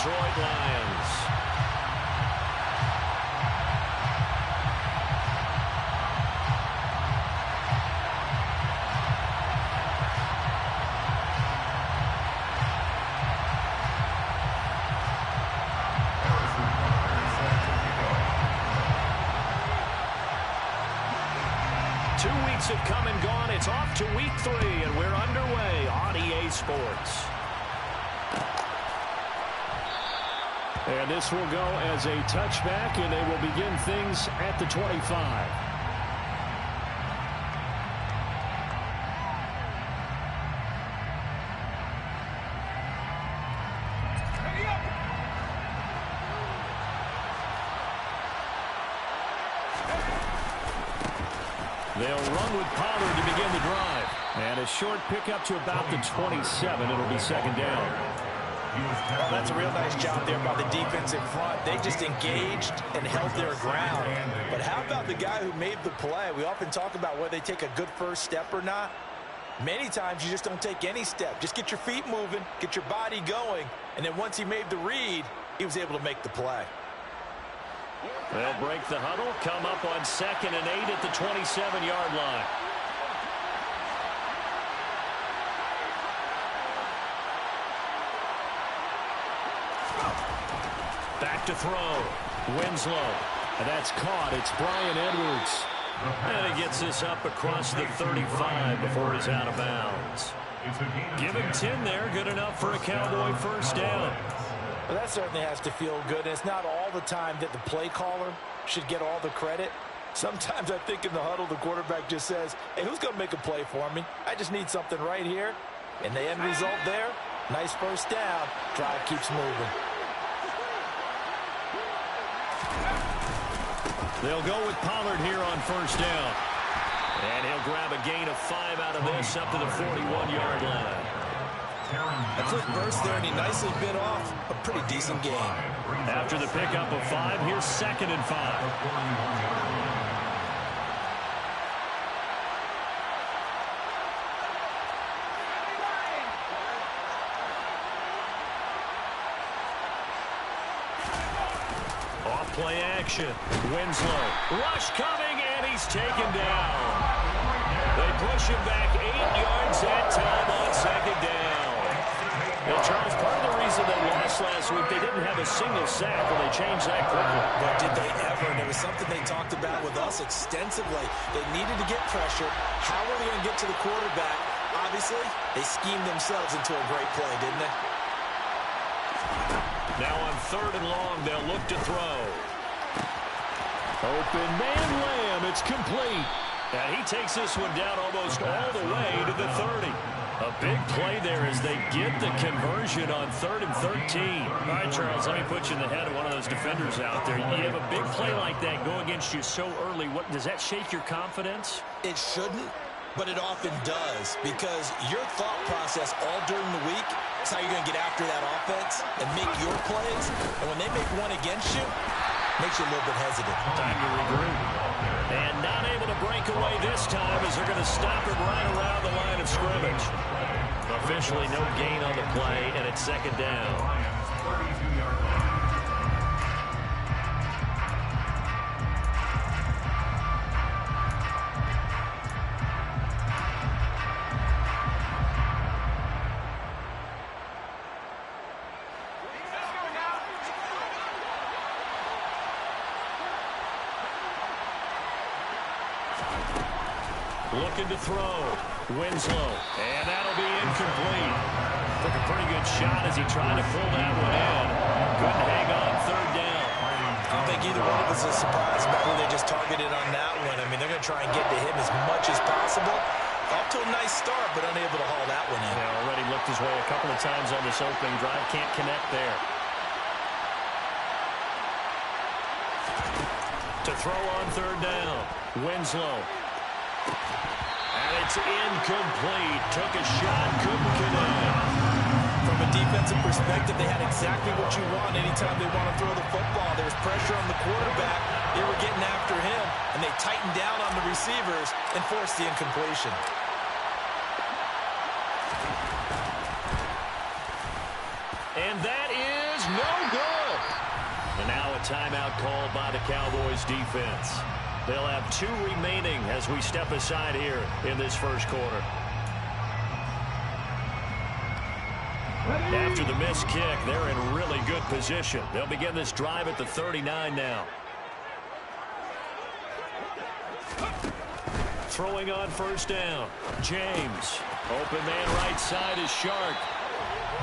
Detroit Lions. Have come and gone. It's off to week 3, and we're underway on EA Sports. And this will go as a touchback, and they will begin things at the 25. They'll run with Pollard to begin the drive. And a short pickup to about the 27. It'll be second down. Well, that's a real nice job there by the defense in front. They just engaged and held their ground. But how about the guy who made the play? We often talk about whether they take a good first step or not. Many times you just don't take any step. Just get your feet moving, get your body going, and then once he made the read, he was able to make the play. They'll break the huddle, come up on 2nd and 8 at the 27-yard line. Back to throw. Winslow. And that's caught. It's Bryan Edwards. And he gets this up across the 35 before he's out of bounds. Give him 10 there. Good enough for a Cowboy first down. Well, that certainly has to feel good. And it's not all the time that the play caller should get all the credit. Sometimes I think in the huddle, the quarterback just says, hey, who's going to make a play for me? I just need something right here. And the end result there, nice first down. Drive keeps moving. They'll go with Pollard here on first down. And he'll grab a gain of 5 out of this up to the 41-yard line. A quick burst there, and he nicely bit off a pretty decent game. After the pickup of 5, here's 2nd and 5. Off-play action. Winslow. Rush coming, and he's taken down. They push him back 8 yards that time on 2nd down. Well, Charles, part of the reason they lost last week, they didn't have a single sack, and they changed that quickly. But did they ever? And it was something they talked about with us extensively. They needed to get pressure. How were they going to get to the quarterback? Obviously, they schemed themselves into a great play, didn't they? Now on 3rd and long, they'll look to throw. Open man Lamb, it's complete. And he takes this one down almost all the way to the 30. A big play there as they get the conversion on 3rd and 13. All right, Charles, let me put you in the head of one of those defenders out there. You have a big play like that go against you so early. What does that shake your confidence? It shouldn't, but it often does, because your thought process all during the week is how you're going to get after that offense and make your plays. And when they make one against you, it makes you a little bit hesitant. Time to regroup. And not able to break away this time as they're going to stop it right around the line of scrimmage. Officially no gain on the play, and it's 2nd down. Looking to throw. Winslow. And that'll be incomplete. Took a pretty good shot as he tried to pull that one in. Couldn't hang on 3rd down. I don't think either one of us is surprised about who they just targeted on that one. I mean, they're going to try and get to him as much as possible. Off to a nice start, but unable to haul that one in. Yeah, already looked his way a couple of times on this opening drive. Can't connect there. To throw on 3rd down. Winslow. And it's incomplete. Took a shot, couldn't connect. From a defensive perspective, they had exactly what you want anytime they want to throw the football. There was pressure on the quarterback. They were getting after him, and they tightened down on the receivers and forced the incompletion. And that is no good. And now a timeout called by the Cowboys defense. They'll have 2 remaining as we step aside here in this first quarter. After the missed kick, they're in really good position. They'll begin this drive at the 39 now. Throwing on first down. James. Open man right side is Shark.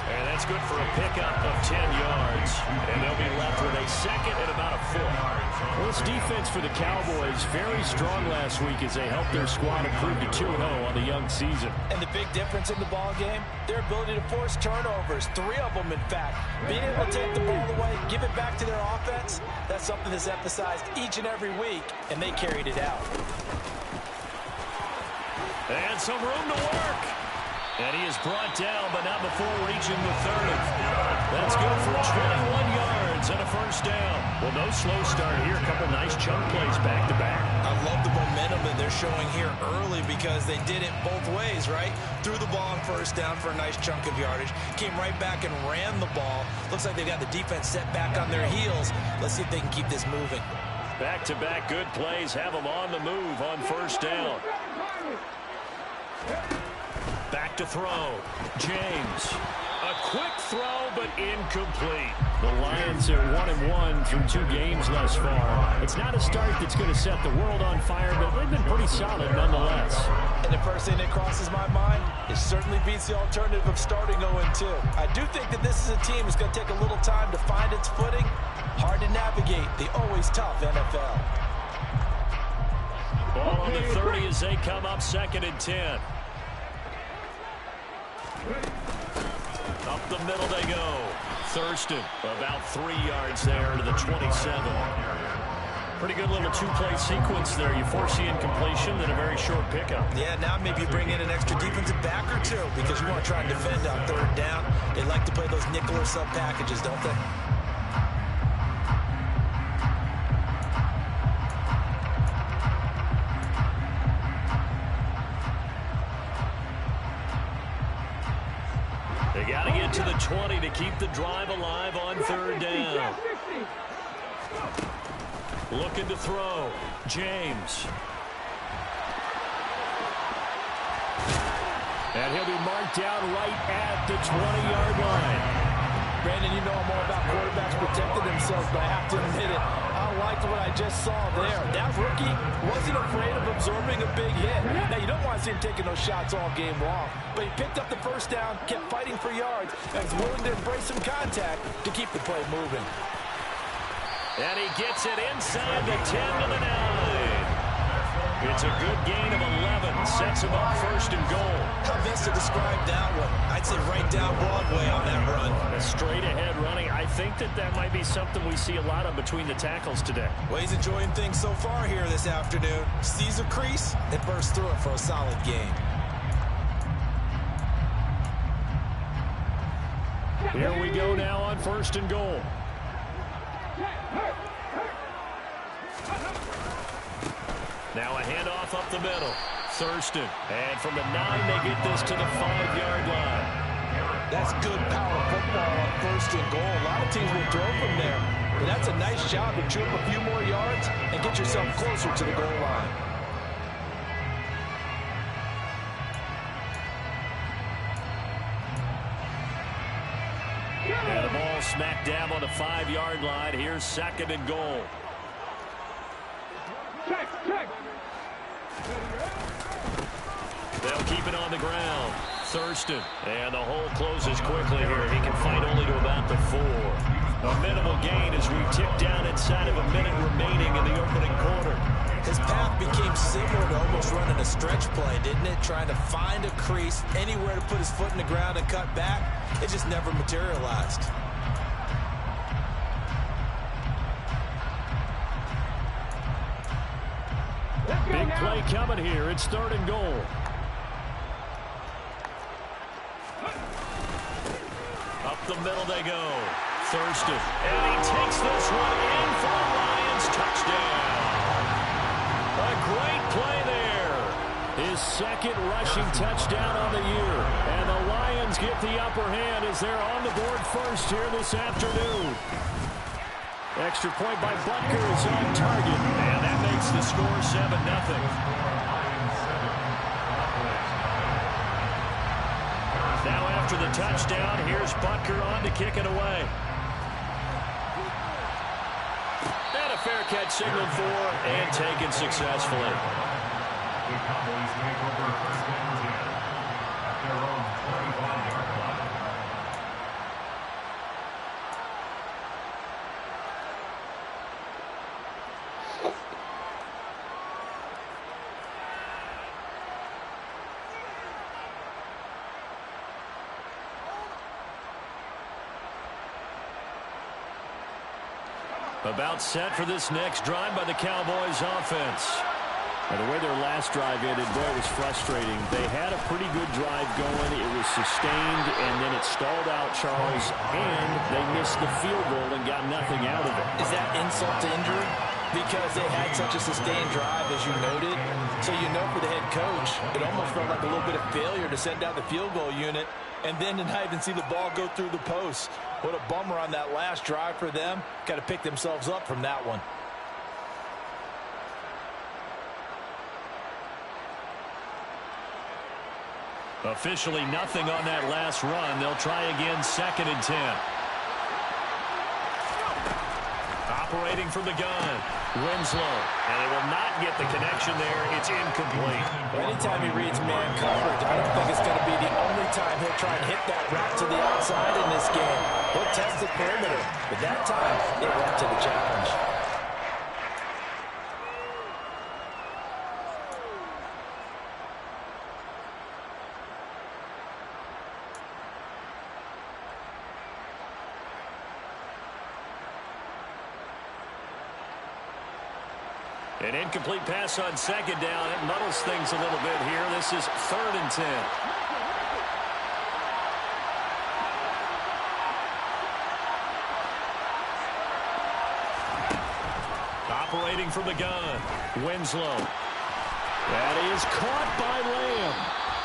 And that's good for a pickup of 10 yards. And they'll be left with a second and about a foot. Well, this defense for the Cowboys very strong last week as they helped their squad improve to 2-0 on the young season. And the big difference in the ball game, their ability to force turnovers, 3 of them in fact. Being able to take the ball away, give it back to their offense, that's something that's emphasized each and every week, and they carried it out. And some room to work. And he is brought down, but not before reaching the 30. That's good for 21 yards and a first down. Well, no slow start here. A couple nice chunk plays back-to-back. I love the momentum that they're showing here early because they did it both ways, right? Threw the ball on first down for a nice chunk of yardage. Came right back and ran the ball. Looks like they've got the defense set back on their heels. Let's see if they can keep this moving. Back-to-back good plays have them on the move on first down. Back to throw. James. A quick throw, but incomplete. The Lions are 1-1 through 2 games thus far. It's not a start that's going to set the world on fire, but they've been pretty solid nonetheless. And the first thing that crosses my mind, it certainly beats the alternative of starting 0-2. I do think that this is a team that's going to take a little time to find its footing. Hard to navigate the always tough NFL. Ball on the 30 as they come up 2nd and 10. Up the middle they go. Thurston about 3 yards there to the 27. Pretty good little 2-play sequence there. You force the incompletion, then a very short pickup. Yeah, now maybe you bring in an extra defensive back or 2 because you want to try and defend on 3rd down. They like to play those nickel or sub packages, don't they? They got to get to the 20 to keep the drive alive on 3rd down. Looking to throw. James. And he'll be marked down right at the 20-yard line. Brandon, you know I'm all about quarterbacks protecting themselves, but I have to admit it. I liked what I just saw there. That rookie wasn't afraid of absorbing a big hit. Now, you don't want to see him taking those shots all game long, but he picked up the first down, kept fighting for yards, and was willing to embrace some contact to keep the play moving. And he gets it inside the 10 to the 9. It's a good gain of 11. Sets him up 1st and goal. How best to describe that one? I'd say right down Broadway on that run. A straight ahead running. I think that might be something we see a lot of between the tackles today. Well, he's enjoying things so far here this afternoon. Sees a crease and bursts through it for a solid gain. Here we go now on 1st and goal. Now a handoff up the middle. Thurston. And from the 9, they get this to the 5-yard line. That's good power football on 1st and goal. A lot of teams will throw from there. But that's a nice job to chew up a few more yards and get yourself closer to the goal line. And the ball smack dab on the 5-yard line. Here's 2nd and goal. They'll keep it on the ground. Thurston. And the hole closes quickly here. He can fight only to about the 4. A minimal gain as we tick down inside of a minute remaining in the opening quarter. His path became similar to almost running a stretch play, didn't it? Trying to find a crease, anywhere to put his foot in the ground and cut back. It just never materialized. Big play coming here. It's 3rd and goal. Up the middle they go. Thurston. And he takes this one in for the Lions. Touchdown. A great play there. His 2nd rushing touchdown on the year. And the Lions Lions get the upper hand as they're on the board first here this afternoon. Extra point by Butker is on target. And that makes the score 7-0. Now after the touchdown, here's Butker on to kick it away. And a fair catch signaled for and taken successfully. The Cowboys make over first down at their own 25-yard line. About set for this next drive by the Cowboys offense. Now, the way their last drive ended, boy, it was frustrating. They had a pretty good drive going. It was sustained, and then it stalled out, Charles, and they missed the field goal and got nothing out of it. Is that insult to injury? Because they had such a sustained drive, as you noted. So you know for the head coach, it almost felt like a little bit of failure to send out the field goal unit and then to not even see the ball go through the post. What a bummer on that last drive for them. Got to pick themselves up from that one. Officially nothing on that last run. They'll try again, 2nd and 10. Operating from the gun, Winslow. And they will not get the connection there. It's incomplete. Anytime he reads man coverage, I don't think it's going to be the only time he'll try and hit that route to the outside in this game. He'll test the perimeter, but that time it went to the challenge. An incomplete pass on 2nd down. It muddles things a little bit here. This is 3rd and 10. Operating from the gun, Winslow. That is caught by Lamb.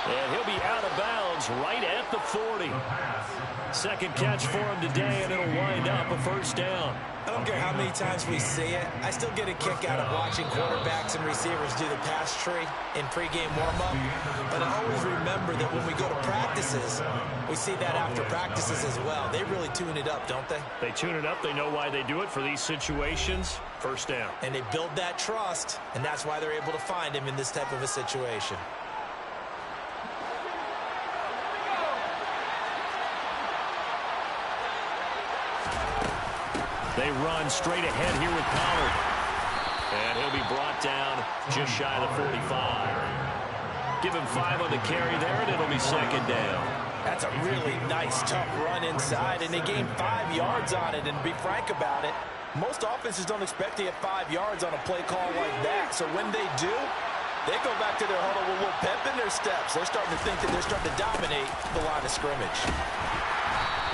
And he'll be out of bounds right at the 40. Second catch for him today, and it'll wind up a 1st down. I don't care how many times we see it. I still get a kick out of watching quarterbacks and receivers do the pass tree in pregame warm-up. But I always remember that when we go to practices, we see that after practices as well. They really tune it up, don't they? They tune it up. They know why they do it for these situations. 1st down. And they build that trust, and that's why they're able to find him in this type of a situation. They run straight ahead here with Pollard. And he'll be brought down just shy of the 45. Give him 5 on the carry there, and it'll be 2nd down. That's a really nice, tough run inside, and they gained 5 yards on it. And to be frank about it, most offenses don't expect to get 5 yards on a play call like that. So when they do, they go back to their huddle with a little pep in their steps. They're starting to think that they're starting to dominate the line of scrimmage.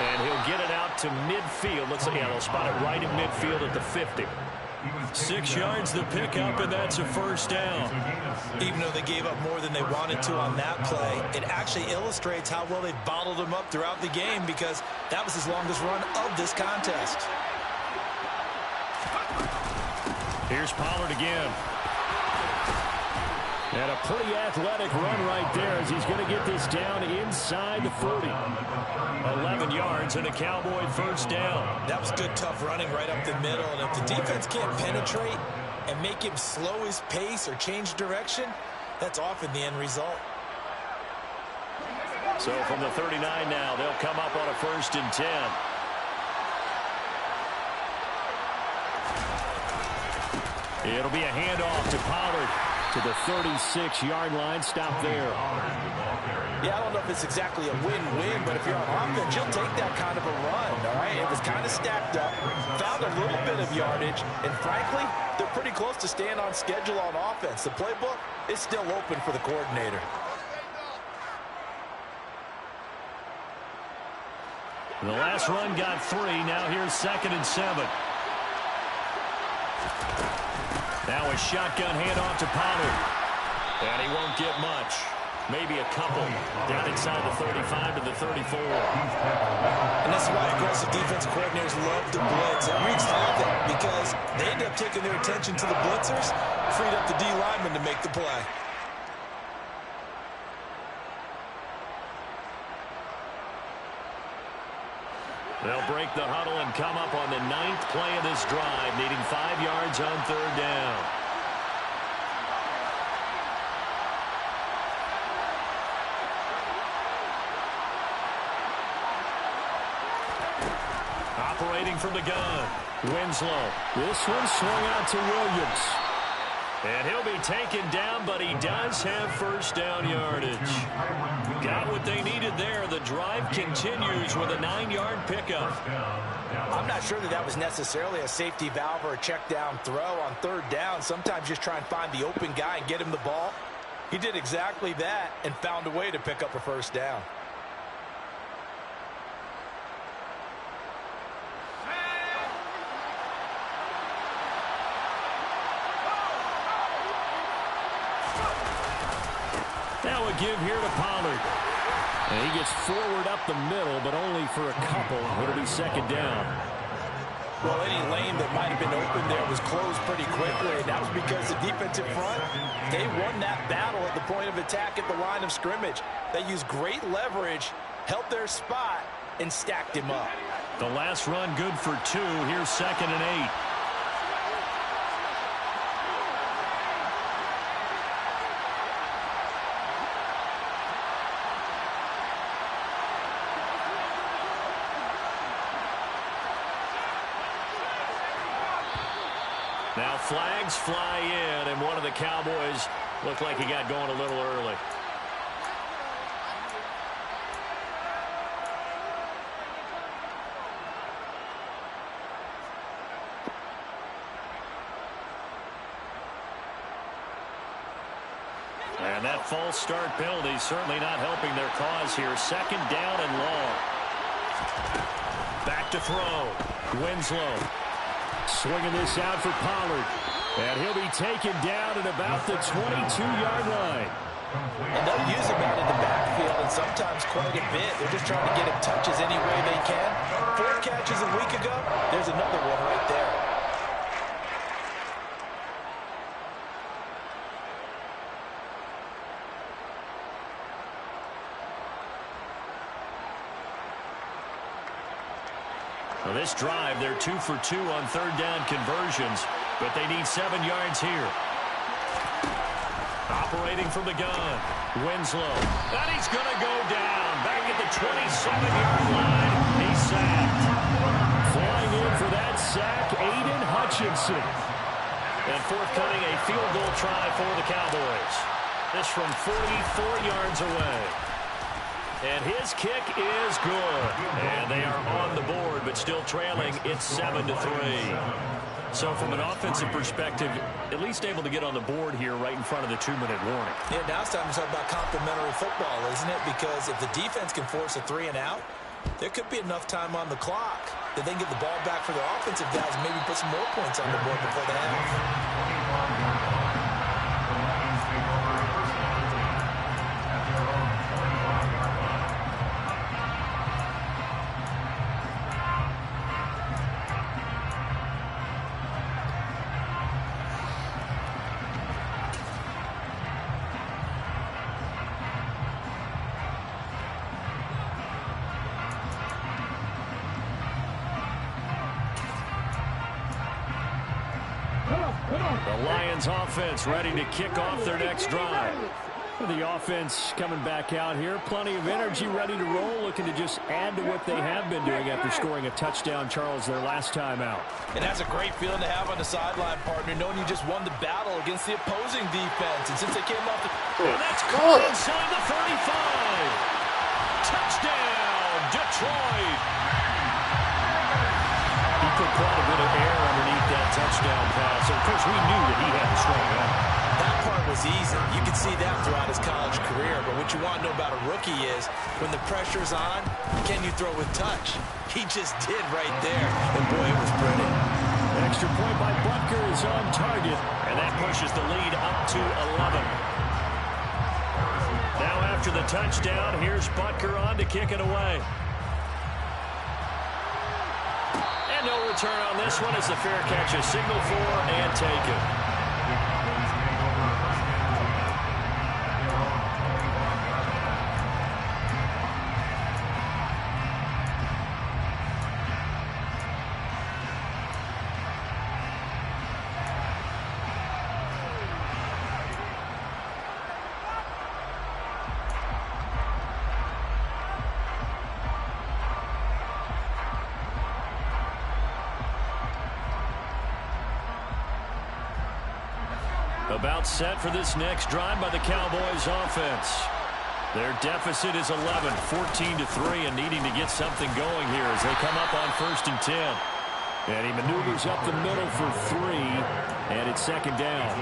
And he'll get it out to midfield. Looks like, yeah, they'll spot it right at midfield at the 50. 6 yards the pickup, and that's a 1st down. Even though they gave up more than they wanted to on that play, it actually illustrates how well they bottled them up throughout the game, because that was his longest run of this contest. Here's Pollard again. And a pretty athletic run right there as he's going to get this down inside the 40. 11 yards and a Cowboy 1st down. That was good, tough running right up the middle. And if the defense can't penetrate and make him slow his pace or change direction, that's often the end result. So from the 39 now, they'll come up on a 1st and 10. It'll be a handoff to Pollard to the 36-yard line. Stop there. Yeah, I don't know if it's exactly a win-win, but if you're on offense, you'll take that kind of a run, all right? It was kind of stacked up, found a little bit of yardage, and frankly, they're pretty close to staying on schedule on offense. The playbook is still open for the coordinator. The last run got 3. Now here's 2nd and 7. Now a shotgun handoff to Pollard. And he won't get much. maybe a couple down inside the 35 to the 34. And that's why aggressive defensive coordinators love to blitz. It wreaks havoc because they end up taking their attention to the blitzers, freed up the D lineman to make the play. They'll break the huddle and come up on the 9th play of this drive, needing 5 yards on 3rd down. Operating from the gun, Winslow. This one swung out to Williams. And he'll be taken down, but he does have 1st down yardage. Got what they needed there. The drive continues with a 9-yard pickup. I'm not sure that was necessarily a safety valve or a check down throw on 3rd down. Sometimes just try and find the open guy and get him the ball. He did exactly that and found a way to pick up a 1st down. Now a give here to Pollard. And he gets forward up the middle, but only for a couple. It'll be 2nd down. Well, any lane that might have been open there was closed pretty quickly, and that was because the defensive front, they won that battle at the point of attack at the line of scrimmage. They used great leverage, held their spot, and stacked him up. The last run good for 2. Here's 2nd and 8. Now flags fly in, and one of the Cowboys looked like he got going a little early. And that false start penalty certainly not helping their cause here. 2nd down and long. Back to throw. Winslow. Swinging this out for Pollard. And he'll be taken down at about the 22-yard line. And they'll use him out in the backfield, and sometimes quite a bit. They're just trying to get him touches any way they can. 4 catches a week ago. There's another one right there. Well, this drive, they're 2 for 2 on 3rd down conversions, but they need 7 yards here. Operating from the gun, Winslow. And he's going to go down. Back at the 27-yard line. He's sacked. Flying in for that sack, Aiden Hutchinson. And forthcoming a field goal try for the Cowboys. This from 44 yards away. And his kick is good. And they are on the board, but still trailing. It's 7-3. So from an offensive perspective, at least able to get on the board here right in front of the 2-minute warning. Yeah, now it's time to talk about complementary football, isn't it? Because if the defense can force a 3 and out, there could be enough time on the clock that they can get the ball back for their offensive guys and maybe put some more points on the board before the half. The Lions offense ready to kick off their next drive. The offense coming back out here. Plenty of energy, ready to roll, looking to just add to what they have been doing after scoring a touchdown, Charles, their last time out. And that's a great feeling to have on the sideline, partner, knowing you just won the battle against the opposing defense. And since they came off the... And that's caught inside the 35. Touchdown, Detroit. He put quite a bit of air underneath that touchdown pass. And of course, we knew that he had a strong arm. That part was easy. You could see that throughout his college career. But what you want to know about a rookie is when the pressure's on, can you throw with touch? He just did right there. And boy, it was pretty. An extra point by Butker is on target. And that pushes the lead up to 11. Now after the touchdown. Here's Butker on to kick it away. And no return on this one as the fair catch is signaled for and taken. About set for this next drive by the Cowboys offense. Their deficit is 11, 14-3, and needing to get something going here as they come up on 1st and 10. And he maneuvers up the middle for 3, and it's 2nd down.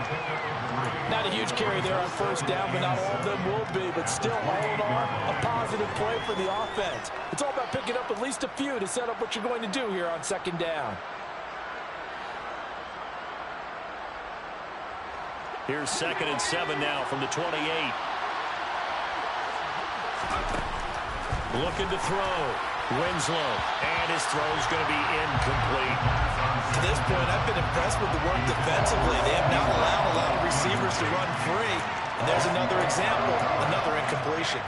Not a huge carry there on 1st down, but not all of them will be. But still, all in all, a positive play for the offense. It's all about picking up at least a few to set up what you're going to do here on 2nd down. Here's 2nd and 7 now from the 28. Looking to throw. Winslow. And his throw is going to be incomplete. To this point, I've been impressed with the work defensively. They have not allowed a lot of receivers to run free. And there's another example, another incompletion.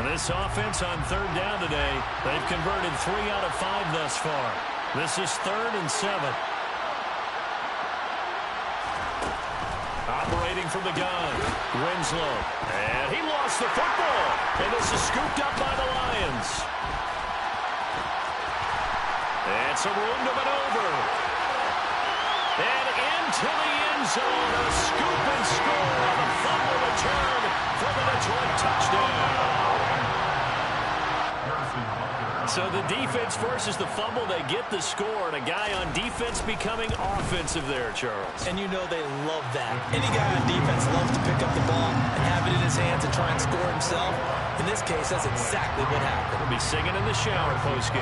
This offense on 3rd down today, they've converted 3 out of 5 thus far. This is 3rd and 7. Operating from the gun, Winslow. And he lost the football. And this is scooped up by the Lions. And some room to maneuver. And into the end zone, a scoop and score on the fumble return for the Detroit touchdown. So the defense forces the fumble. They get the score, and a guy on defense becoming offensive there, Charles. And you know they love that. Any guy on defense loves to pick up the ball and have it in his hands and try and score himself. In this case, that's exactly what happened. We'll be singing in the shower post-game.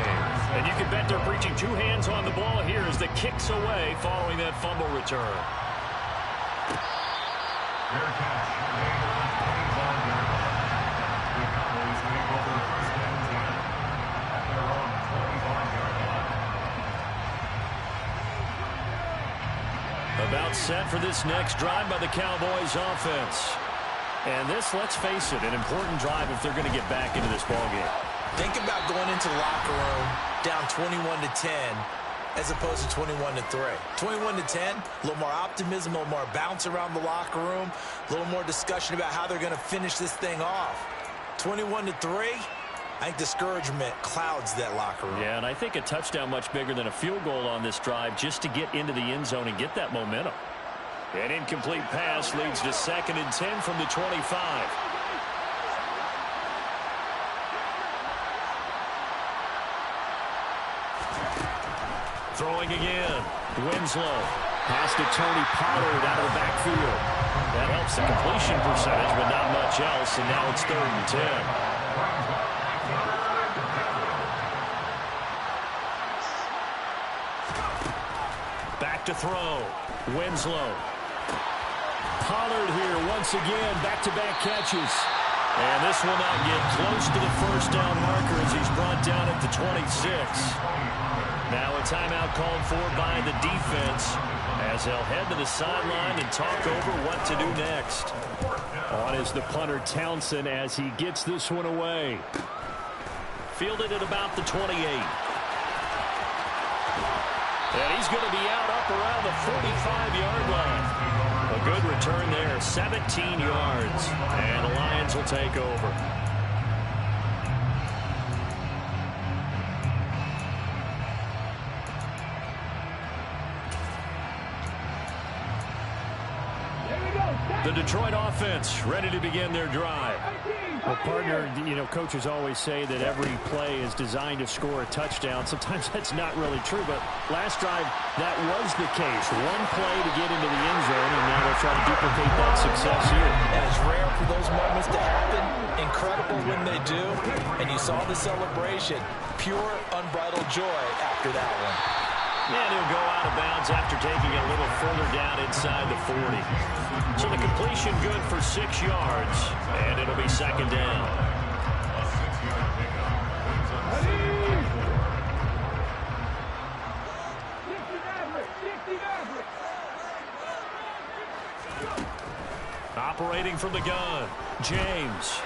And you can bet they're preaching 2 hands on the ball here as the kick's away following that fumble return. Fair catch. The Cowboys make over 1st and 10 at their own 25-yard line. About set for this next drive by the Cowboys offense. And this, let's face it, an important drive if they're going to get back into this ballgame. Think about going into the locker room down 21-10 as opposed to 21-3. 21-10, a little more optimism, a little more bounce around the locker room, a little more discussion about how they're going to finish this thing off. 21-3, I think discouragement clouds that locker room. Yeah, and I think a touchdown much bigger than a field goal on this drive just to get into the end zone and get that momentum. An incomplete pass leads to 2nd and 10 from the 25. Throwing again. Winslow. Pass to Tony Pollard out of the backfield. That helps the completion percentage, but not much else, and now it's 3rd and 10. Back to throw. Winslow. Pollard here once again, back-to-back catches. And this will not get close to the 1st down marker as he's brought down at the 26. Now a timeout called for by the defense as they'll head to the sideline and talk over what to do next. On is the punter Townsend as he gets this one away. Fielded at about the 28. And he's going to be out up around the 45-yard line. A good return there, 17 yards. And the Lions will take over. The Detroit offense ready to begin their drive. Well, partner, you know, coaches always say that every play is designed to score a touchdown. Sometimes that's not really true, but last drive, that was the case. One play to get into the end zone, and now they'll try to duplicate that success here. And it's rare for those moments to happen. Incredible when they do. And you saw the celebration. Pure, unbridled joy after that one. And he'll go out of bounds after taking it a little further down inside the 40. So the completion good for 6 yards, and it'll be second down. A 6-yard pickup. Operating from the gun, James.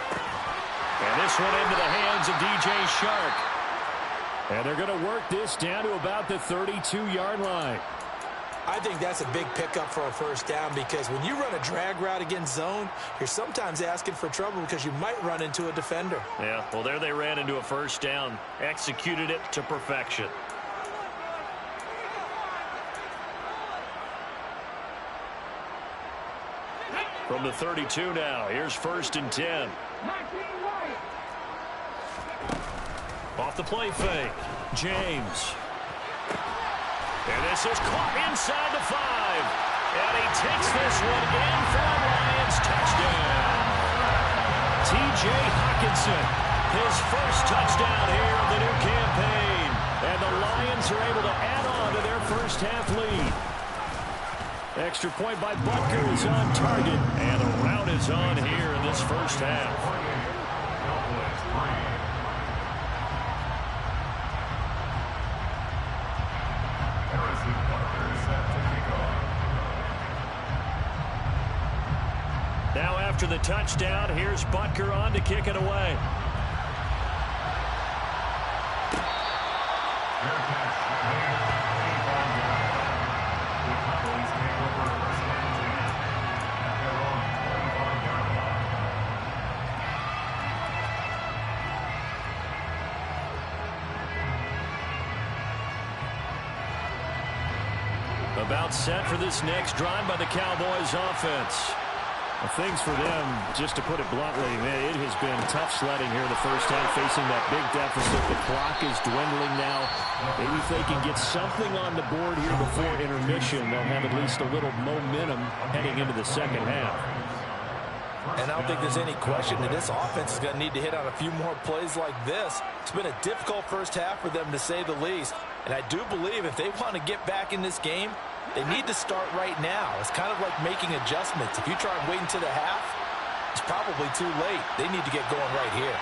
And this one into the hands of DJ Shark. And they're going to work this down to about the 32-yard line. I think that's a big pickup for a first down because when you run a drag route against zone, you're sometimes asking for trouble because you might run into a defender. Yeah, well, there they ran into a first down. Executed it to perfection. From the 32 now, here's 1st and 10. Off the play fake, James. And this is caught inside the 5. And he takes this one in for a Lions touchdown. T.J. Hockenson, his first touchdown here of the new campaign. And the Lions are able to add on to their first half lead. Extra point by Butker is on target. And the rout is on here in this first half. Now after the touchdown, here's Butker on to kick it away. About set for this next drive by the Cowboys offense. Well, things for them, just to put it bluntly, man, it has been tough sledding here in the first half, facing that big deficit. The clock is dwindling now. Maybe if they can get something on the board here before intermission, they'll have at least a little momentum heading into the second half. And I don't think there's any question that this offense is going to need to hit on a few more plays like this. It's been a difficult first half for them, to say the least. And I do believe if they want to get back in this game, they need to start right now. It's kind of like making adjustments. If you try and wait until the half, it's probably too late. They need to get going right here.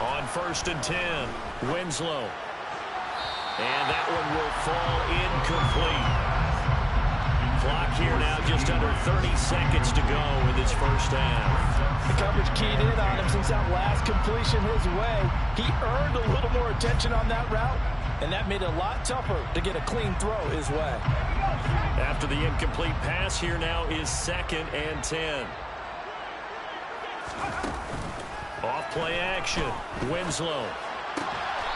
On 1st and 10, Winslow. And that one will fall incomplete. Clock here now just under 30 seconds to go in this first half. The coverage keyed in on him since that last completion his way. He earned a little more attention on that route, and that made it a lot tougher to get a clean throw his way. After the incomplete pass, here now is 2nd and 10. Off play action, Winslow.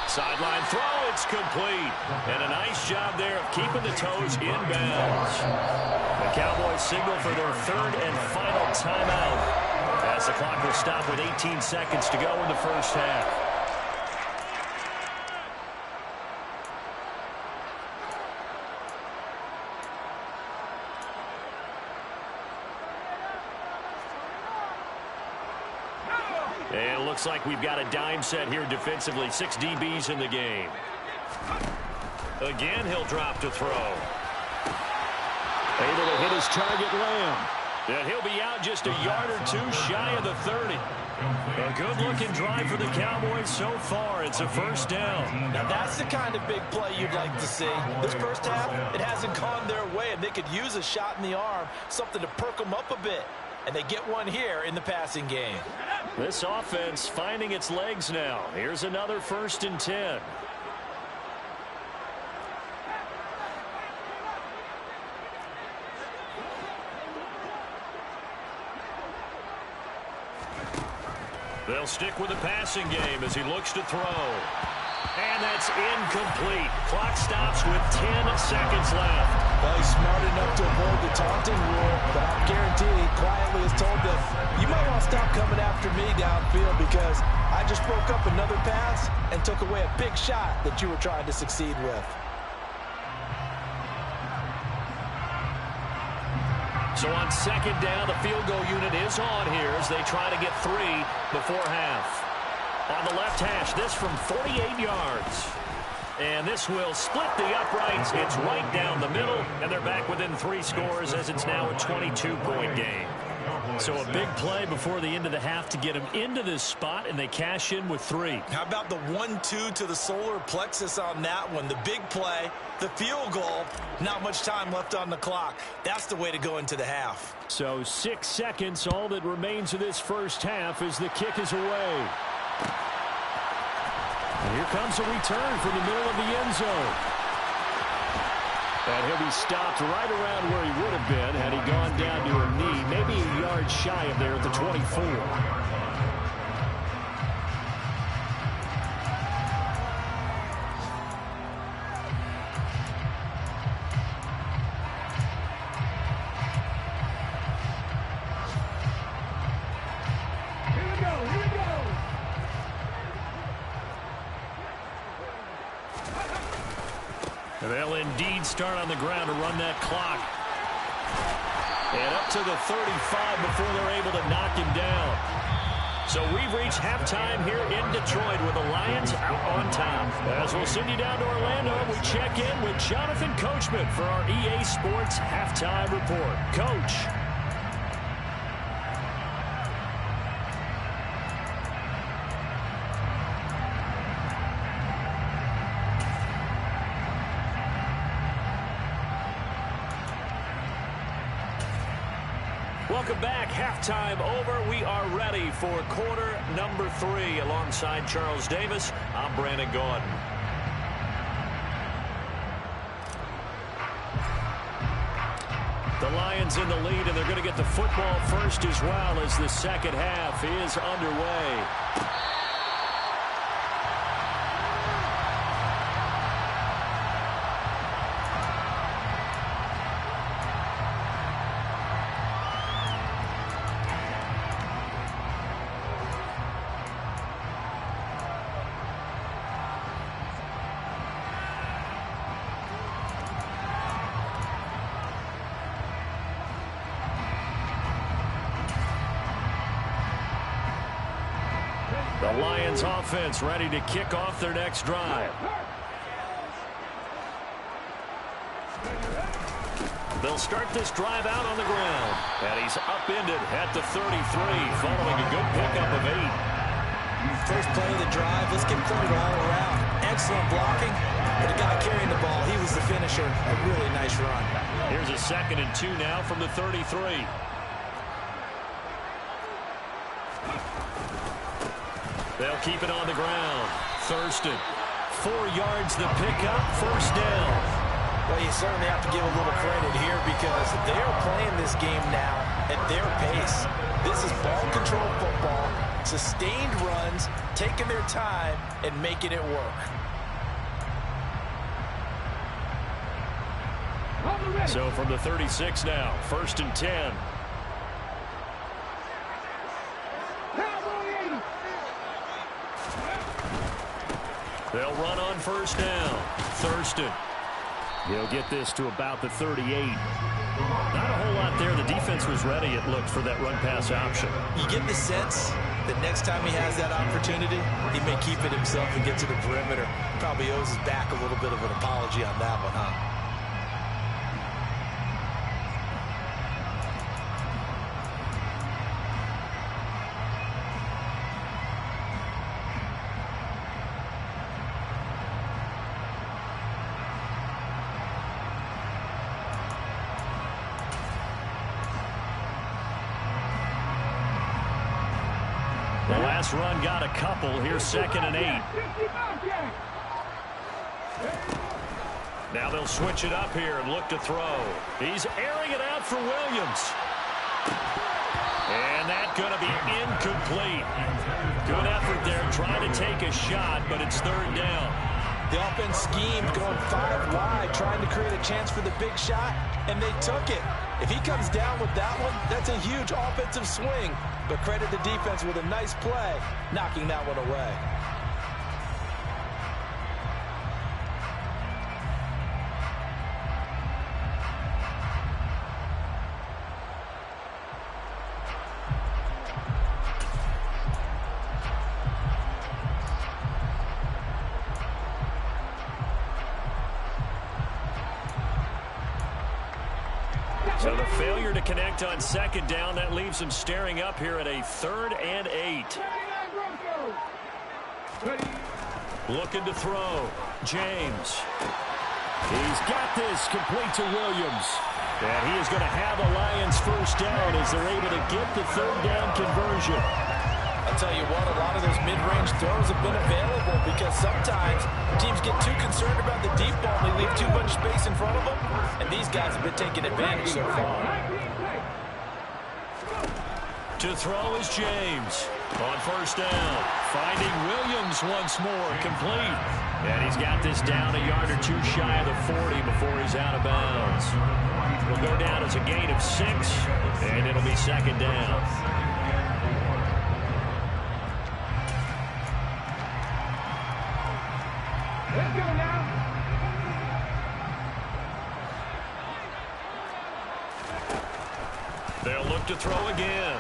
Sideline throw, it's complete. And a nice job there of keeping the toes inbounds. The Cowboys signal for their 3rd and final timeout as the clock will stop with 18 seconds to go in the first half. And it looks like we've got a dime set here defensively. 6 DBs in the game. Again, he'll drop to throw. Able to hit his target, Lamb. And he'll be out just a yard or two shy of the 30. A good-looking drive for the Cowboys so far. It's a first down. Now, that's the kind of big play you'd like to see. This first half, it hasn't gone their way, and they could use a shot in the arm, something to perk them up a bit. And they get one here in the passing game. This offense finding its legs now. Here's another 1st and 10. They'll stick with the passing game as he looks to throw. And that's incomplete. Clock stops with 10 seconds left. Well, he's smart enough to avoid the taunting rule, but I guarantee he quietly has told them, you might want to stop coming after me downfield because I just broke up another pass and took away a big shot that you were trying to succeed with. So on 2nd down, the field goal unit is on here as they try to get 3 before half. On the left hash, this from 48 yards. And this will split the uprights. It's right down the middle, and they're back within 3 scores as it's now a 22-point game. So a big play before the end of the half to get them into this spot, and they cash in with 3. How about the 1-2 to the solar plexus on that one? The big play, the field goal, not much time left on the clock. That's the way to go into the half. So 6 seconds, all that remains of this first half as the kick is away. And here comes a return from the middle of the end zone. And he'll be stopped right around where he would have been had he gone down to a knee, maybe a yard shy of there at the 24. They'll indeed start on the ground to run that clock. And up to the 35 before they're able to knock him down. So we've reached halftime here in Detroit with the Lions out on top. As we'll send you down to Orlando, we check in with Jonathan Coachman for our EA Sports Halftime Report. Coach. Welcome back. Halftime over. We are ready for quarter number 3. Alongside Charles Davis, I'm Brandon Gordon. The Lions in the lead, and they're going to get the football first as well as the second half is underway. The Lions offense ready to kick off their next drive. They'll start this drive out on the ground. And he's upended at the 33 following a good pickup of 8. First play of the drive. Let's give credit all around. Excellent blocking. But the guy carrying the ball, he was the finisher. A really nice run. Here's a 2nd and 2 now from the 33. They'll keep it on the ground. Thurston. 4 yards the pickup. First down. Well, you certainly have to give a little credit here because they're playing this game now at their pace. This is ball control football, sustained runs, taking their time, and making it work. So from the 36 now, 1st and 10. They'll run on first down. Thurston. He'll get this to about the 38. Not a whole lot there. The defense was ready, it looked, for that run-pass option. You get the sense that next time he has that opportunity, he may keep it himself and get to the perimeter. Probably owes his back a little bit of an apology on that one, huh? The last run got a couple. Here's 2nd and 8. Now they'll switch it up here and look to throw. He's airing it out for Williams. And that's going to be incomplete. Good effort there trying to take a shot, but it's 3rd down. The offense schemed going 5 wide, trying to create a chance for the big shot, and they took it. If he comes down with that one, that's a huge offensive swing. But credit the defense with a nice play, knocking that one away. So the failure to connect on second down, that leaves them staring up here at a 3rd and 8. Looking to throw. James. He's got this complete to Williams. And he is going to have a Lions first down as they're able to get the 3rd down conversion. I'll tell you what, a lot of those mid-range throws have been available because sometimes teams get too concerned about the deep ball and they leave too much space in front of them. And these guys have been taking advantage so far. To throw is James. On first down. Finding Williams once more. Complete. And he's got this down a yard or two shy of the 40 before he's out of bounds. Will go down as a gain of 6. And it'll be 2nd down. Let's go now. They'll look to throw again.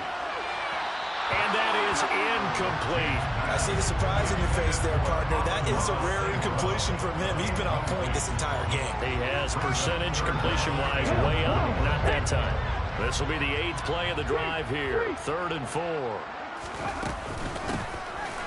And that is incomplete. I see the surprise in your face there, partner. That is a rare incompletion from him. He's been on point this entire game. He has percentage completion-wise way up. Not that time. This will be the 8th play of the drive here. 3rd and 4.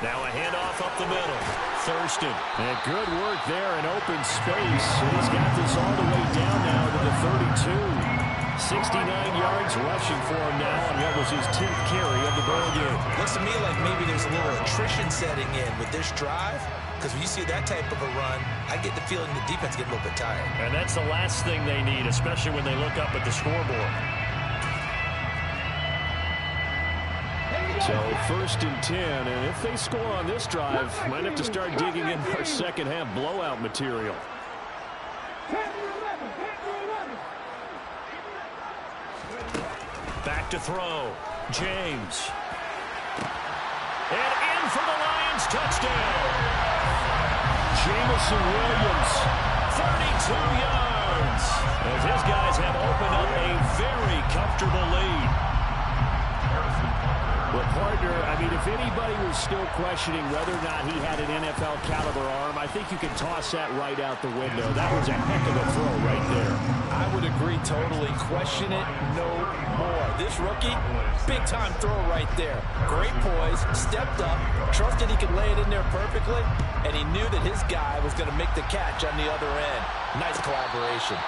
Now a handoff up the middle. Thurston. And good work there in open space. And he's got this all the way down now to the 32. 69 yards rushing for him now on what was his 10th carry of the ball game. Looks to me like maybe there's a little attrition setting in with this drive, because when you see that type of a run, I get the feeling the defense get a little bit tired. And that's the last thing they need, especially when they look up at the scoreboard. So 1st and 10, and if they score on this drive, might have to start digging in our second half blowout material. Back to throw. James. And in for the Lions touchdown. Jamison Williams. 32 yards. As his guys have opened up a very comfortable lead. Well, partner, I mean, if anybody was still questioning whether or not he had an NFL caliber arm, I think you can toss that right out the window. That was a heck of a throw right there. I would agree totally. Question it no more. This rookie, big-time throw right there. Great poise, stepped up, trusted he could lay it in there perfectly, and he knew that his guy was going to make the catch on the other end. Nice collaboration.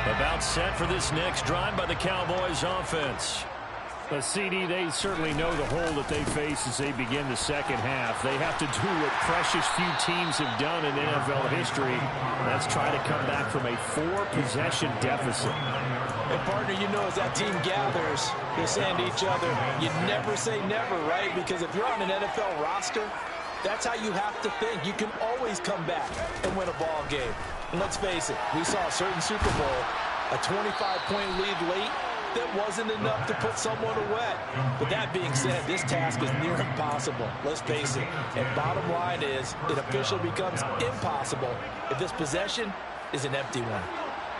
About set for this next drive by the Cowboys offense. But CD, they certainly know the hole that they face as they begin the second half. They have to do what precious few teams have done in NFL history. That's try to come back from a 4-possession deficit. And partner, you know, as that team gathers, they're saying to each other, you never say never, right? Because if you're on an NFL roster, that's how you have to think. You can always come back and win a ball game. And let's face it, we saw a certain Super Bowl, a 25-point lead late, that wasn't enough to put someone away. But that being said, this task is near impossible. Let's face it. And bottom line is, it officially becomes impossible if this possession is an empty one.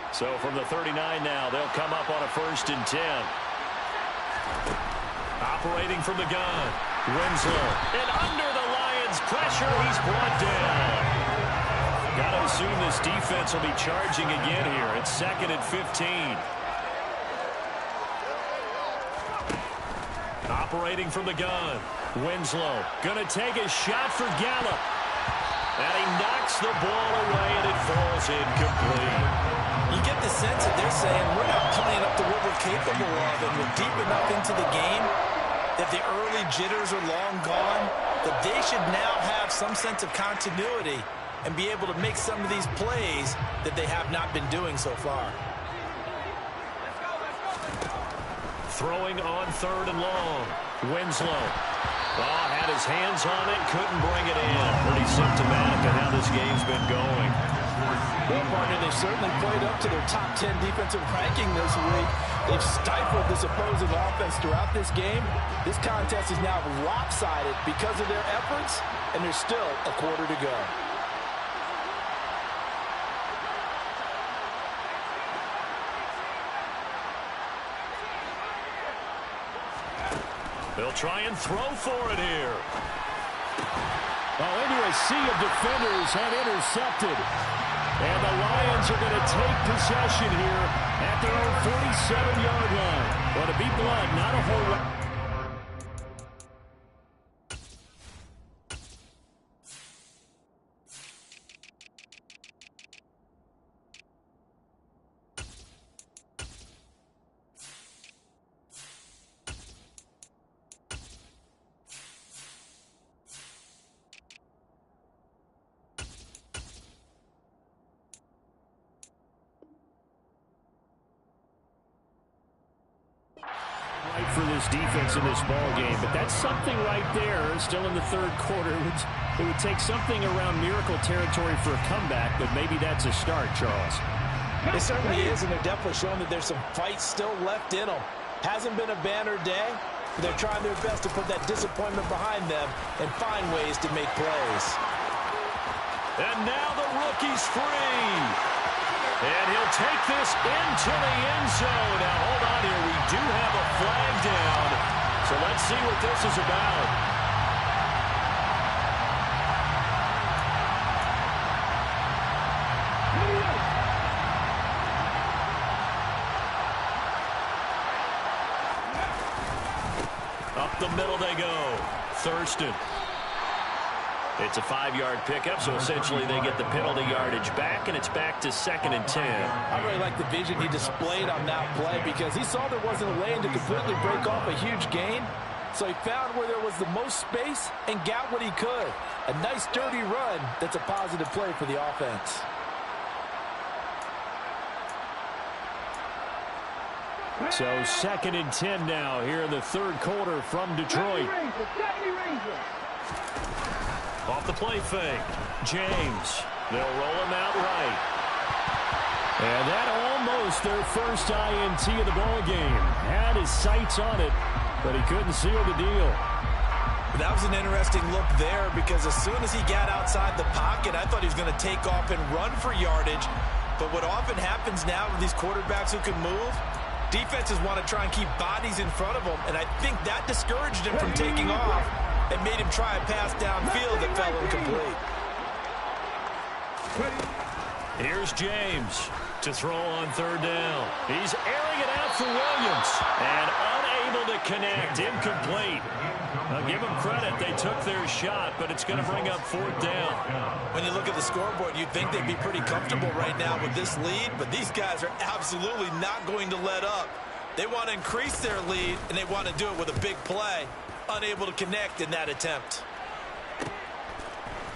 So from the 39 now, they'll come up on a 1st and 10. Operating from the gun, Winslow. And under the Lions' pressure, he's brought down. Got to assume this defense will be charging again here. It's 2nd and 15. Operating from the gun, Winslow. Going to take a shot for Gallup. And he knocks the ball away, and it falls incomplete. You get the sense that they're saying, we're not playing up to what we're capable of, and we're deep enough into the game that the early jitters are long gone, that they should now have some sense of continuity and be able to make some of these plays that they have not been doing so far. Throwing on 3rd and long. Winslow. Oh, had his hands on it, couldn't bring it in. Pretty symptomatic of how this game's been going. Well, partner, they certainly played up to their top 10 defensive ranking this week. They've stifled this opposing offense throughout this game. This contest is now lopsided because of their efforts and there's still a quarter to go. They'll try and throw for it here. Well, into a sea of defenders and intercepted. And the Lions are going to take possession here at their own 47-yard line. Well, to be blunt, not a whole lot. For this defense in this ball game, but that's something right there. Still in the third quarter, it would take something around miracle territory for a comeback, but maybe that's a start, Charles. It certainly is, and they're definitely showing that there's some fight still left in them. Hasn't been a banner day, but they're trying their best to put that disappointment behind them and find ways to make plays. And now the rookie's free. And he'll take this into the end zone. Now, hold on here. We do have a flag down. So let's see what this is about. Up the middle they go. Thurston. It's a 5-yard pickup, so essentially they get the penalty yardage back, and it's back to 2nd and 10. I really like the vision he displayed on that play because he saw there wasn't a lane to completely break off a huge gain. So he found where there was the most space and got what he could. A nice, dirty run that's a positive play for the offense. So 2nd and 10 now here in the third quarter from Detroit. Off the play fake. James. They'll roll him out right. And that almost their first INT of the ball game. Had his sights on it, but he couldn't seal the deal. That was an interesting look there because as soon as he got outside the pocket, I thought he was going to take off and run for yardage. But what often happens now with these quarterbacks who can move, defenses want to try and keep bodies in front of them, and I think that discouraged him from taking off and made him try a pass downfield that fell incomplete. Here's James to throw on third down. He's airing it out for Williams. And unable to connect. Incomplete. I'll give them credit. They took their shot, but it's going to bring up 4th down. When you look at the scoreboard, you'd think they'd be pretty comfortable right now with this lead, but these guys are absolutely not going to let up. They want to increase their lead, and they want to do it with a big play. Unable to connect in that attempt.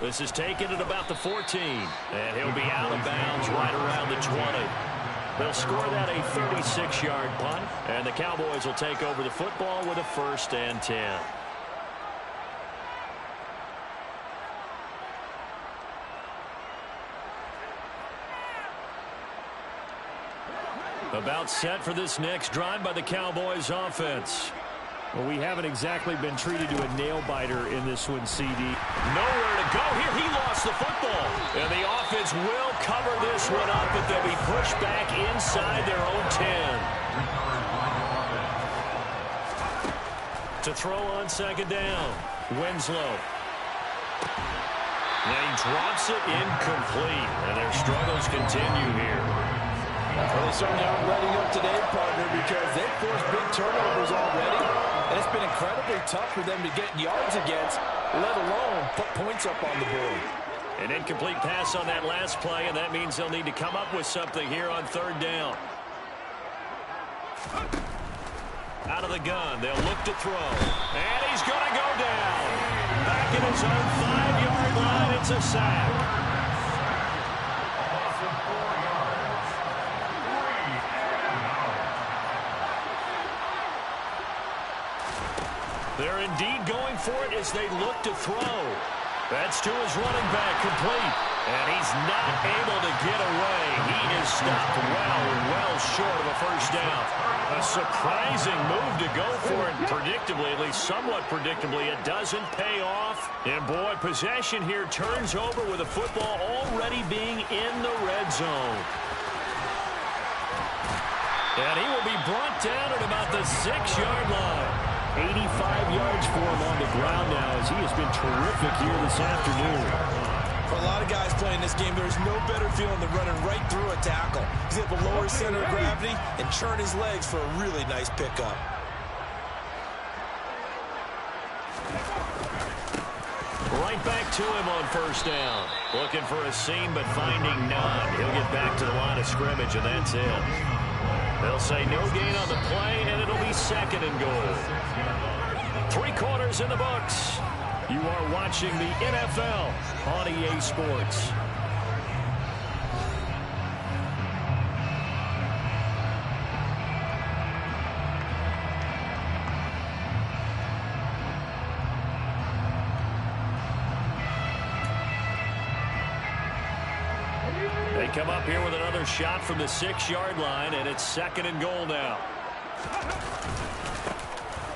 This is taken at about the 14, and he'll be out of bounds right around the 20. They'll score that a 36-yard punt, and the Cowboys will take over the football with a 1st and 10. About set for this next drive by the Cowboys offense. Well, we haven't exactly been treated to a nail-biter in this one, CD. Nowhere to go here. He lost the football. And the offense will cover this one up, but they'll be pushed back inside their own 10. To throw on 2nd down. Winslow. And he drops it incomplete. And their struggles continue here. Well, they certainly aren't letting up today, partner, because they've forced big turnovers already. And it's been incredibly tough for them to get yards against, let alone put points up on the board. An incomplete pass on that last play, and that means they'll need to come up with something here on 3rd down. Out of the gun, they'll look to throw. And he's going to go down. Back in his own 5-yard line, it's a sack. They're indeed going for it as they look to throw. That's to his running back, complete. And he's not able to get away. He is stopped well short of a first down. A surprising move to go for it. Predictably, at least somewhat predictably, it doesn't pay off. And boy, possession here turns over with the football already being in the red zone. And he will be brought down at about the 6-yard line. 85 yards for him on the ground now as he has been terrific here this afternoon. For a lot of guys playing this game, there's no better feeling than running right through a tackle. He's able to lower his center of gravity and churn his legs for a really nice pickup. Right back to him on first down. Looking for a seam, but finding none. He'll get back to the line of scrimmage, and that's it. They'll say no gain on the play, and it'll be 2nd and goal. 3 quarters in the books. You are watching the NFL on EA Sports. They come up here with another shot from the 6-yard line, and it's 2nd and goal now.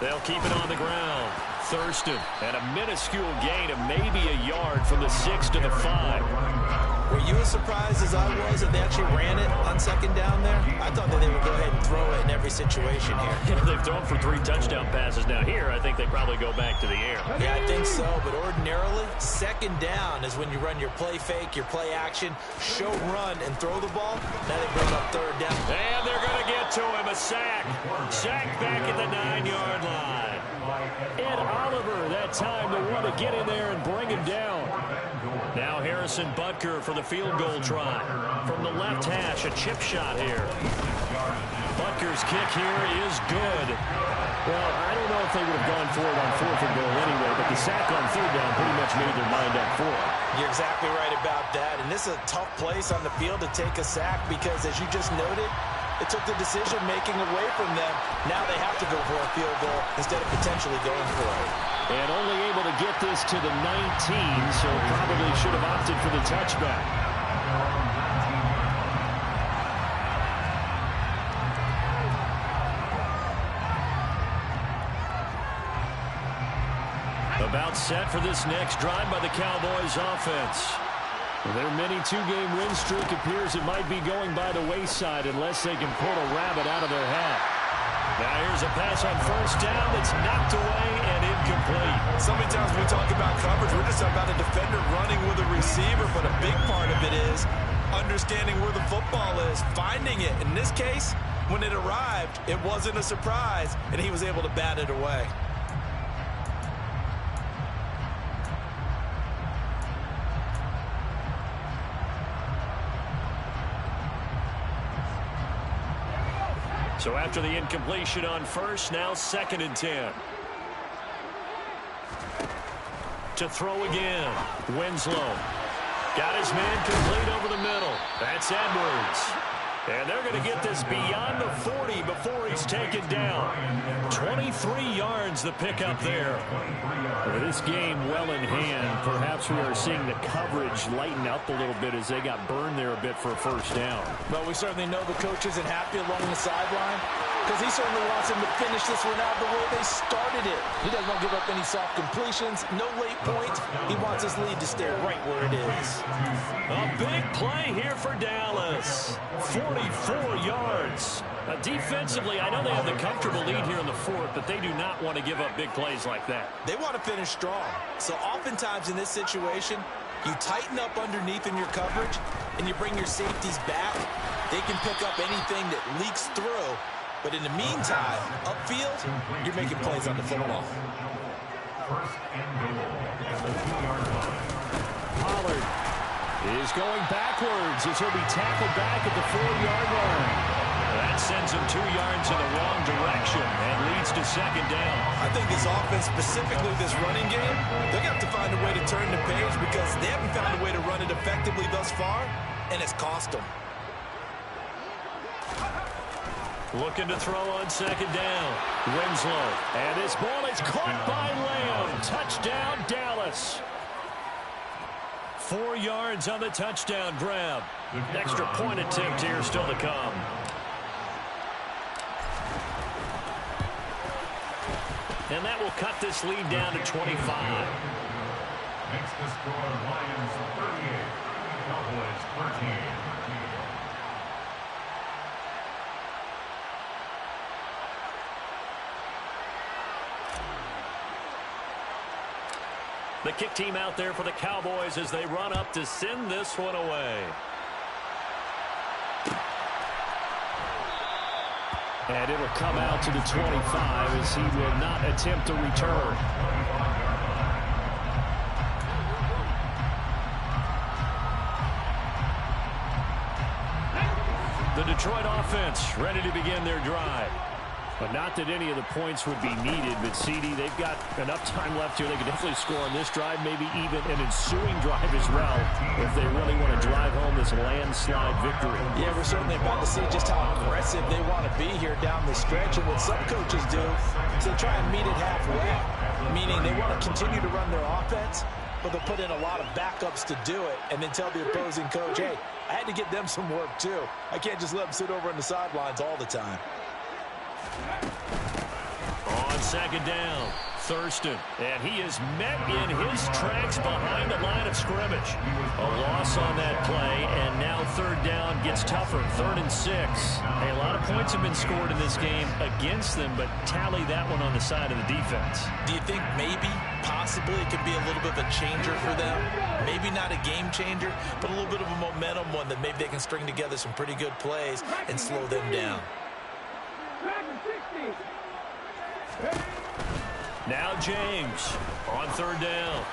They'll keep it on the ground. Thurston, and a minuscule gain of maybe a yard from the 6 to the 5. Were you as surprised as I was that they actually ran it on 2nd down there? I thought that they would go ahead and throw it in every situation here. Yeah, they've thrown for 3 touchdown passes now. Here, I think they probably go back to the air. Yeah, I think so, but ordinarily, 2nd down is when you run your play fake, your play action, show run, and throw the ball. Now they bring up 3rd down. And they're going to get to him, a sack. Sack back at the 9-yard line. Ed Oliver, that time, the one to get in there and bring him down. Now Harrison Butker for the field goal try. From the left hash, a chip shot here. Butker's kick here is good. Well, I don't know if they would have gone for it on 4th and goal anyway, but the sack on 3rd down pretty much made their mind up for it. You're exactly right about that, and this is a tough place on the field to take a sack because, as you just noted, it took the decision-making away from them. Now they have to go for a field goal instead of potentially going for it. And only able to get this to the 19, so probably should have opted for the touchback. About set for this next drive by the Cowboys offense. Their mini 2-game win streak appears it might be going by the wayside unless they can pull a rabbit out of their hat. Now here's a pass on first down that's knocked away and incomplete. So many times when we talk about coverage, we're just about a defender running with a receiver, but a big part of it is understanding where the football is, finding it. In this case, when it arrived, it wasn't a surprise, and he was able to bat it away. So after the incompletion on first, now 2nd and 10. To throw again. Winslow. Got his man complete over the middle. That's Edwards. And they're going to get this beyond the 40 before he's taken down. 23 yards the pickup there. Well, this game well in hand. Perhaps we are seeing the coverage lighten up a little bit as they got burned there a bit for a first down. But we certainly know the coach isn't happy along the sideline because he certainly wants him to finish this one out the way they started it. He doesn't want to give up any soft completions, no late points. He wants his lead to stay right where it is. A big play here for Dallas. 44 yards. Defensively, I know they have the comfortable lead here in the 4th, but they do not want to give up big plays like that. They want to finish strong. So oftentimes in this situation, you tighten up underneath in your coverage, and you bring your safeties back. They can pick up anything that leaks through. But in the meantime, upfield, you're making plays on the football. Pollard is going backwards as he'll be tackled back at the 4-yard line. That sends him 2 yards in the wrong direction and leads to 2nd down. I think this offense, specifically this running game, they're going to have to find a way to turn the page because they haven't found a way to run it effectively thus far, and it's cost them. Looking to throw on 2nd down. Winslow. And this ball is caught by Lamb. Touchdown, Dallas. 4 yards on the touchdown grab. Extra point attempt here still to come. And that will cut this lead down to 25. Makes the score Lions 38, Cowboys 13. The kick team out there for the Cowboys as they run up to send this one away. And it'll come out to the 25 as he will not attempt a return. The Detroit offense ready to begin their drive. But not that any of the points would be needed, but CD, they've got enough time left here. They could definitely score on this drive, maybe even an ensuing drive as well, if they really want to drive home this landslide victory. Yeah, we're certainly about to see just how aggressive they want to be here down the stretch. And what some coaches do is they try and meet it halfway, meaning they want to continue to run their offense, but they'll put in a lot of backups to do it and then tell the opposing coach, hey, I had to get them some work too. I can't just let them sit over on the sidelines all the time. On second down, Thurston. And he is met in his tracks behind the line of scrimmage. A loss on that play, and now third down gets tougher. 3rd and 6. Hey, a lot of points have been scored in this game against them, but tally that one on the side of the defense. Do you think maybe, possibly, it could be a little bit of a changer for them? Maybe not a game changer, but a little bit of a momentum one that maybe they can string together some pretty good plays and slow them down. Now James on third down.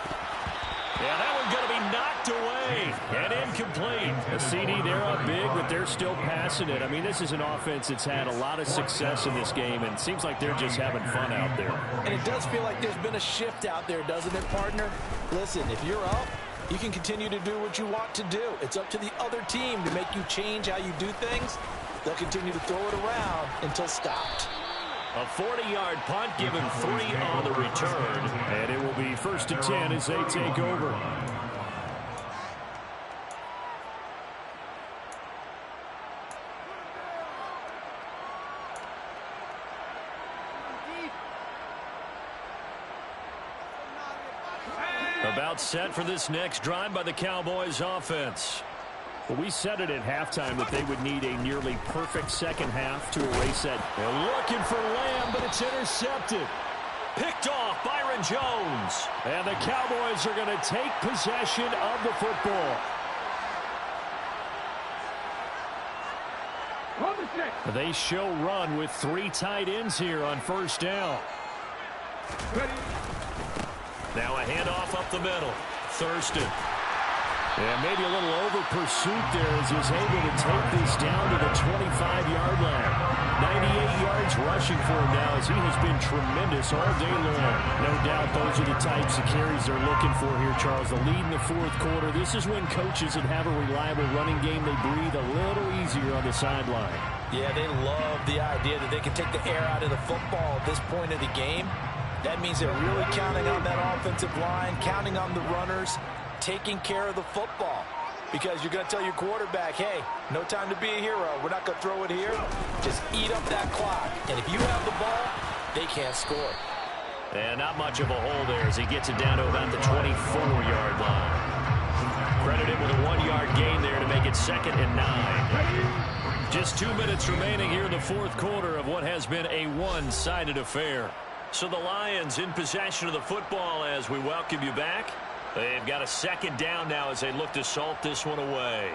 Yeah, that one's going to be knocked away and incomplete. The CD, they're up big, but they're still passing it. I mean, this is an offense that's had a lot of success in this game, and it seems like they're just having fun out there. And it does feel like there's been a shift out there, doesn't it, partner? Listen, if you're up, you can continue to do what you want to do. It's up to the other team to make you change how you do things. They'll continue to throw it around until stopped. A 40-yard punt, given 3 on the return. And it will be 1st and 10 as they take over. About set for this next drive by the Cowboys offense. Well, we said it at halftime that they would need a nearly perfect second half to erase that. They're looking for Lamb, but it's intercepted. Picked off Byron Jones. And the Cowboys are going to take possession of the football. They show run with 3 tight ends here on first down. Now a handoff up the middle. Thurston. Yeah, maybe a little over pursuit there as he's able to take this down to the 25-yard line. 98 yards rushing for him now as he has been tremendous all day long. No doubt those are the types of carries they're looking for here, Charles. The lead in the 4th quarter. This is when coaches that have a reliable running game, they breathe a little easier on the sideline. Yeah, they love the idea that they can take the air out of the football at this point of the game. That means they're really counting on that offensive line, counting on the runners, taking care of the football, because you're going to tell your quarterback, hey, no time to be a hero. We're not going to throw it here. Just eat up that clock. And if you have the ball, they can't score. And not much of a hole there as he gets it down to about the 24-yard line. Credited with a 1-yard gain there to make it 2nd and 9. Just 2 minutes remaining here in the 4th quarter of what has been a one-sided affair. So the Lions in possession of the football as we welcome you back. They've got a 2nd down now as they look to salt this one away.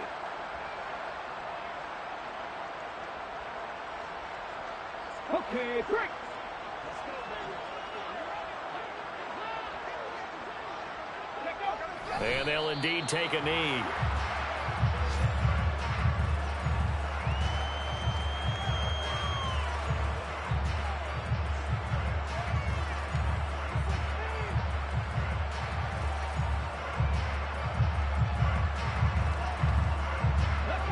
Okay, break. And they'll indeed take a knee.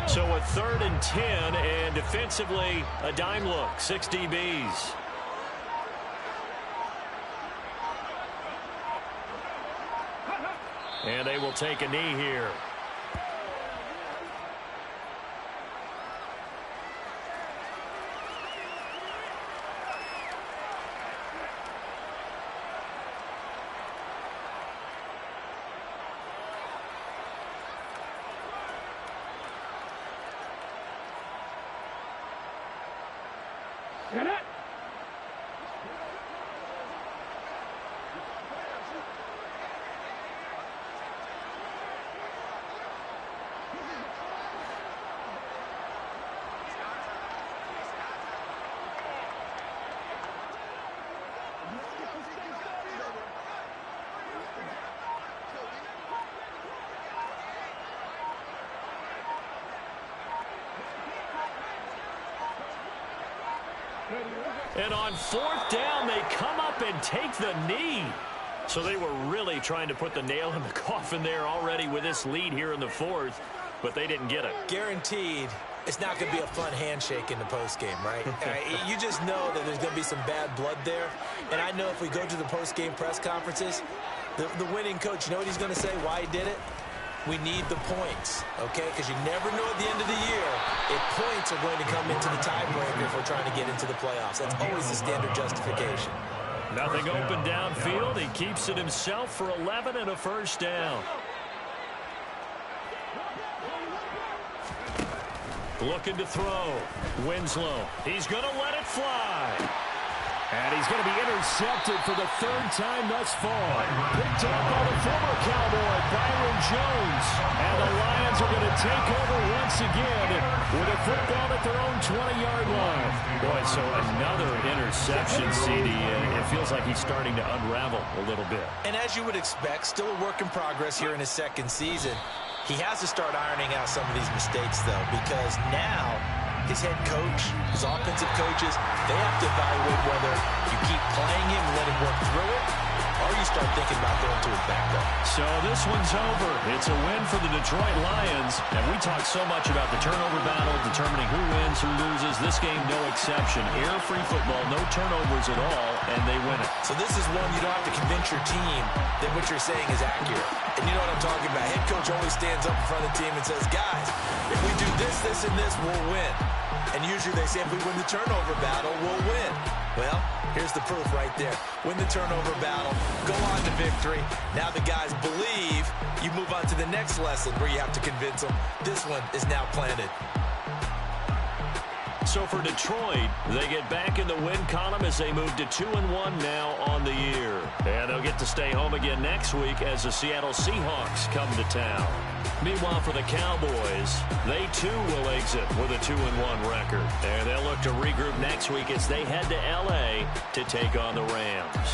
So a 3rd and 10, and defensively, a dime look, 6 DBs. And they will take a knee here. Get it. And on fourth down, they come up and take the knee. So they were really trying to put the nail in the coffin there already with this lead here in the fourth, but they didn't get it. Guaranteed, it's not going to be a fun handshake in the postgame, right? You just know that there's going to be some bad blood there. And I know if we go to the postgame press conferences, the winning coach, you know what he's going to say, why he did it? We need the points, okay? Because you never know at the end of the year if points are going to come into the tiebreaker if we're trying to get into the playoffs. That's always the standard justification. Nothing open downfield. He keeps it himself for 11 and a first down. Looking to throw. Winslow. He's going to let it fly. And he's going to be intercepted for the third time thus far. Picked up by the former Cowboy, Byron Jones. And the Lions are going to take over once again with a football at their own 20-yard line. Boy, so another interception, CD. It feels like he's starting to unravel a little bit. And as you would expect, still a work in progress here in his second season. He has to start ironing out some of these mistakes, though, because now his head coach, his offensive coaches, they have to evaluate whether you keep playing him and let him work through it, or you start thinking about going to his backup. So this one's over. It's a win for the Detroit Lions. And we talk so much about the turnover battle, determining who wins, who loses. This game, no exception. Error-free football, no turnovers at all, and they win it. So this is one you don't have to convince your team that what you're saying is accurate. And you know what I'm talking about. Head coach always stands up in front of the team and says, guys, if we do this, this, and this, we'll win. And usually they say if we win the turnover battle, we'll win. Well, here's the proof right there. Win the turnover battle, go on to victory. Now the guys believe. You move on to the next lesson where you have to convince them. This one is now planted. So for Detroit, they get back in the win column as they move to 2-1 now on the year. And they'll get to stay home again next week as the Seattle Seahawks come to town. Meanwhile, for the Cowboys, they too will exit with a 2-1 record. And they'll look to regroup next week as they head to L.A. to take on the Rams.